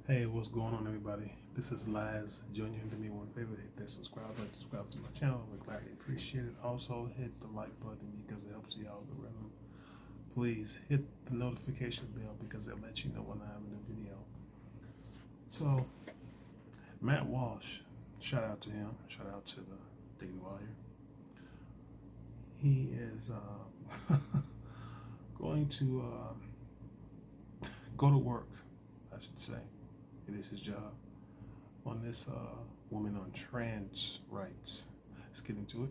Hey, what's going on, everybody? This is Laz Jr. Do me one favor, hit that subscribe button, subscribe to my channel. I would gladly appreciate it. Also, hit the like button because it helps the algorithm. Please hit the notification bell because it lets you know when I have a new video. So, Matt Walsh, shout out to him. Shout out to the Daily Wire. He is going to go to work, I should say. It is his job on this woman on trans rights. Let's get into it.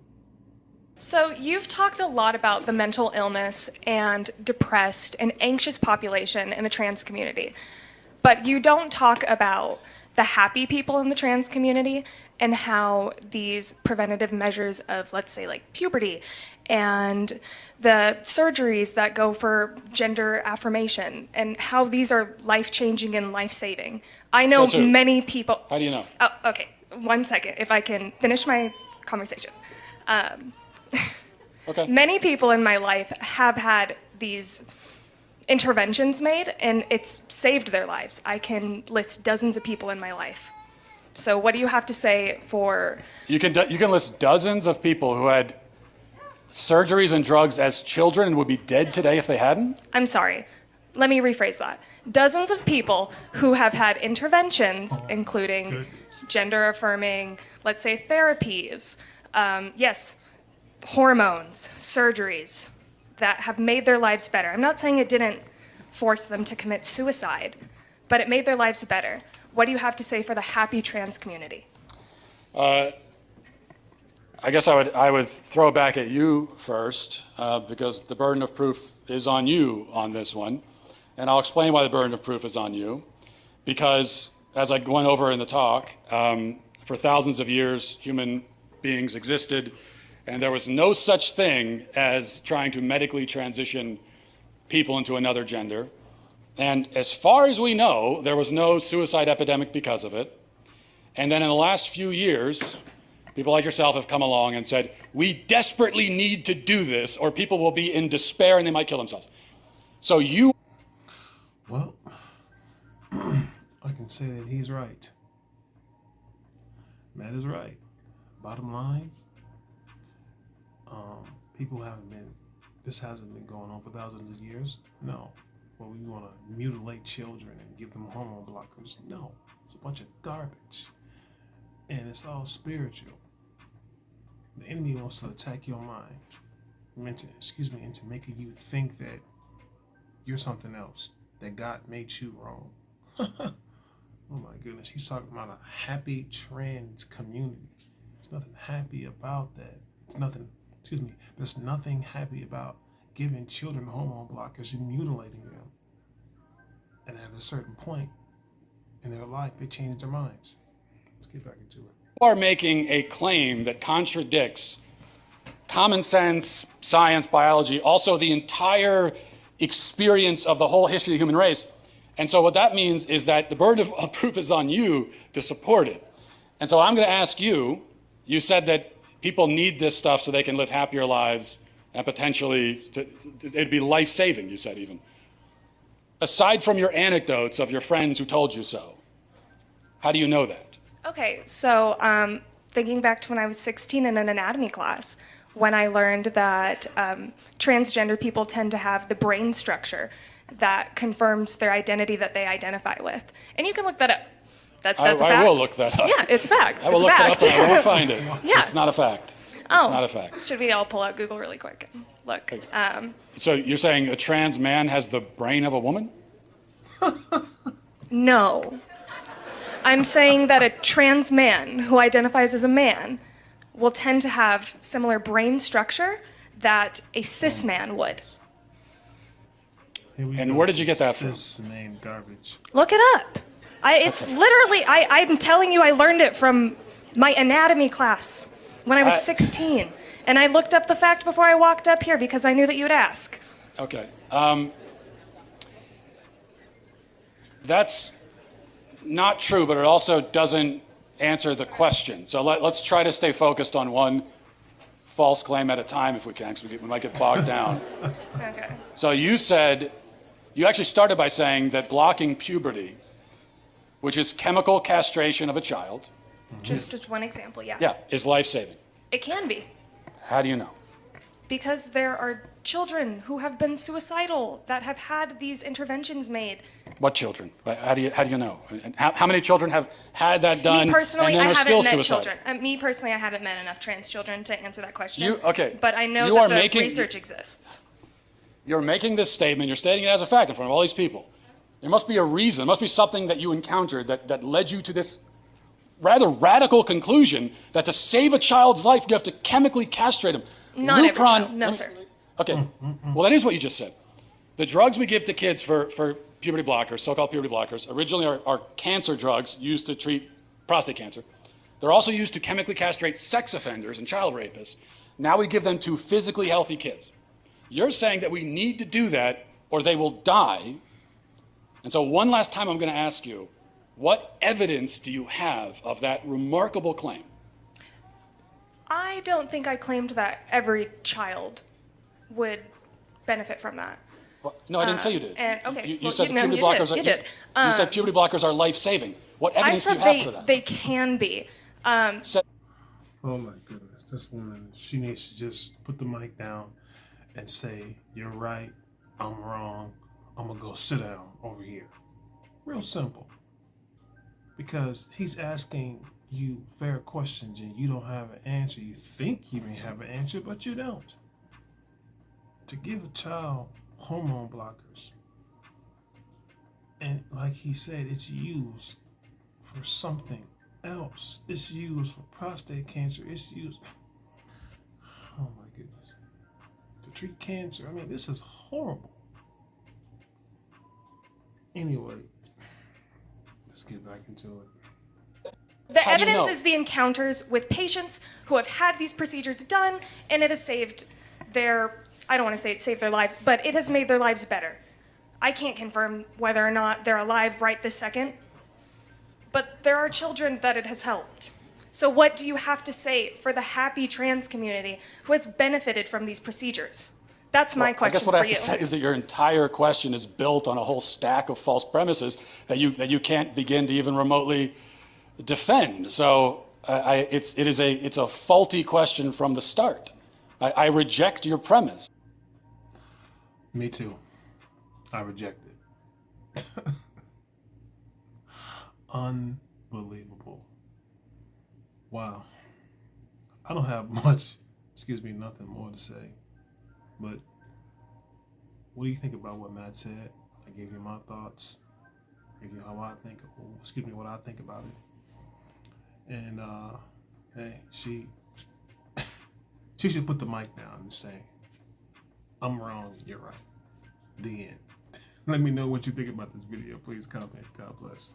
So you've talked a lot about the mental illness and depressed and anxious population in the trans community, but you don't talk about the happy people in the trans community and how these preventative measures of, let's say, like puberty and the surgeries that go for gender affirmation and how these are life-changing and life-saving. I know many people... How do you know? Oh, okay. 1 second, if I can finish my conversation. Okay. Many people in my life have had these interventions made, and it's saved their lives. I can list dozens of people in my life. So what do you have to say for... You can list dozens of people who had surgeries and drugs as children and would be dead today if they hadn't? I'm sorry. Let me rephrase that. Dozens of people who have had interventions, including gender affirming, let's say therapies, yes, hormones, surgeries, that have made their lives better. I'm not saying it didn't force them to commit suicide, but it made their lives better. What do you have to say for the happy trans community? I guess I would throw back at you first, because the burden of proof is on you on this one. And I'll explain why the burden of proof is on you. Because, as I went over in the talk, for thousands of years, human beings existed, and there was no such thing as trying to medically transition people into another gender. And as far as we know, there was no suicide epidemic because of it. And then in the last few years, people like yourself have come along and said, we desperately need to do this, or people will be in despair and they might kill themselves. So you... Well, I can say that he's right. Matt is right. Bottom line, people haven't been, this hasn't been going on for thousands of years. No. Well, we want to mutilate children and give them hormone blockers. No. It's a bunch of garbage. And it's all spiritual. The enemy wants to attack your mind. Into making you think that you're something else, that God made you wrong. Oh my goodness, he's talking about a happy trans community. There's nothing happy about that. There's nothing happy about giving children hormone blockers and mutilating them. And at a certain point in their life, they change their minds. Let's get back into it. You are making a claim that contradicts common sense, science, biology, also the entire experience of the whole history of the human race. And so what that means is that the burden of proof is on you to support it. And so I'm going to ask you, you said that people need this stuff so they can live happier lives and potentially it'd be life-saving, you said even. Aside from your anecdotes of your friends who told you so, how do you know that? Okay, so thinking back to when I was 16 in an anatomy class, when I learned that transgender people tend to have the brain structure that confirms their identity that they identify with. And you can look that up. That's a fact. I will look that up. Yeah, it's a fact. I will look that up and I won't find it. Yeah. It's not a fact. Oh. It's not a fact. Should we all pull out Google really quick and look? So you're saying a trans man has the brain of a woman? No. I'm saying that a trans man who identifies as a man will tend to have similar brain structure that a cis man would. And where did you get that from? Cis name garbage. Look it up. It's literally, I'm telling you, I learned it from my anatomy class when I was 16. And I looked up the fact before I walked up here because I knew that you'd ask. Okay. That's not true, but it also doesn't answer the question. So let's try to stay focused on one false claim at a time if we can, because we might get bogged down. Okay. So you said, you actually started by saying that blocking puberty which is chemical castration of a child, Just as one example, yeah. yeah, is life-saving. It can be. How do you know? Because there are children who have been suicidal that have had these interventions made. What children? How do you know? And how many children have had that done Me personally, and then I are still haven't met suicidal? children. Me personally, I haven't met enough trans children to answer that question. Okay. But I know You are that the making- research exists. You're making this statement, you're stating it as a fact in front of all these people. There must be a reason, there must be something that you encountered that led you to this rather radical conclusion that to save a child's life, you have to chemically castrate him. Not every child. No, sir. Okay, well, that is what you just said. The drugs we give to kids for puberty blockers, so-called puberty blockers, originally are cancer drugs used to treat prostate cancer. They're also used to chemically castrate sex offenders and child rapists. Now we give them to physically healthy kids. You're saying that we need to do that or they will die. And so one last time I'm going to ask you, what evidence do you have of that remarkable claim? I don't think I claimed that every child would benefit from that. Well, no, I didn't say you did. Okay, You well, said no, puberty you did, blockers are. you did. You said puberty blockers are life-saving. What I evidence do said you have for that? they can be. Oh my goodness, this woman, she needs to just put the mic down and say, you're right, I'm wrong, I'm gonna go sit down over here. Real simple. Because he's asking you fair questions and you don't have an answer. You think you may have an answer, but you don't. To give a child hormone blockers, and like he said, it's used for something else. It's used for prostate cancer. It's used, oh my goodness, to treat cancer. I mean, this is horrible. Anyway, let's get back into it. The How do you evidence know? is the encounters with patients who have had these procedures done, and it has saved their, I don't want to say it saved their lives, but it has made their lives better. I can't confirm whether or not they're alive right this second, but there are children that it has helped. So what do you have to say for the happy trans community who has benefited from these procedures? That's my I question guess what I for have you. to say is that your entire question is built on a whole stack of false premises that you can't begin to even remotely defend. So it's a faulty question from the start. I reject your premise. Me too. I reject it. Unbelievable. Wow. I don't have much, nothing more to say. But what do you think about what Matt said? I gave you my thoughts. Gave you how I think, what I think about it. And hey, she should put the mic down and say, I'm wrong, you're right. The end. Let me know what you think about this video. Please comment. God bless.